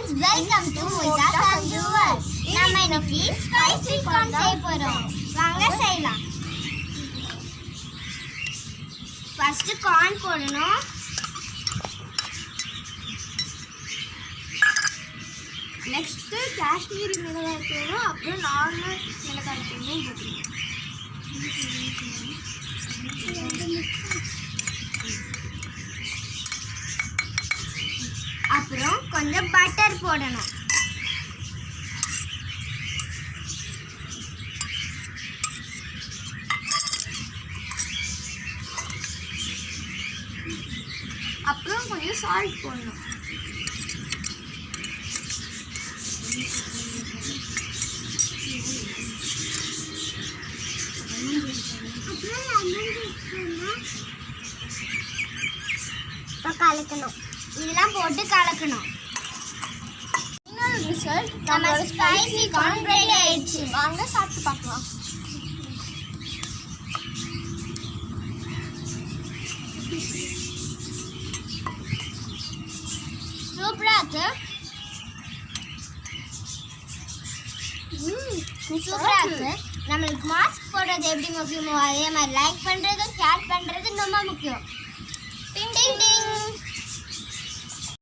friends, welcome to Moita Sanju World. நம்ம இன்னைக்கு spicy corn செய்ய போறோம். வாங்க செய்யலாம். ஃபர்ஸ்ட் கார்ன் போடணும். நெக்ஸ்ட் காஷ்மீரி மிளகாய் தூளும் அப்புறம் நார்மல் மிளகாய் தூளும் போட்டுருவோம். அப்புறம் கொஞ்சம் பட்டர் போடணும். அப்புறம் கொஞ்சம் சால்ட் போடணும். கலக்கணும். இதெல்லாம் போட்டு கலக்கணும். ஃபைனல் ரிசல்ட் நம்ம ஸ்பைசி கார்ன் ரெடி ஆயிடுச்சு. வாங்க சாப்பிட்டு பார்க்கலாம். சூப்பரா இருக்கு. சூப்பரா இருக்கு. நம்மளுக்கு மாஸ்க் போடுறது எப்படி முக்கியமோ அதே மாதிரி லைக் பண்றது ஷேர் பண்றது ரொம்ப முக்கியம். டிங் டிங் டிங்.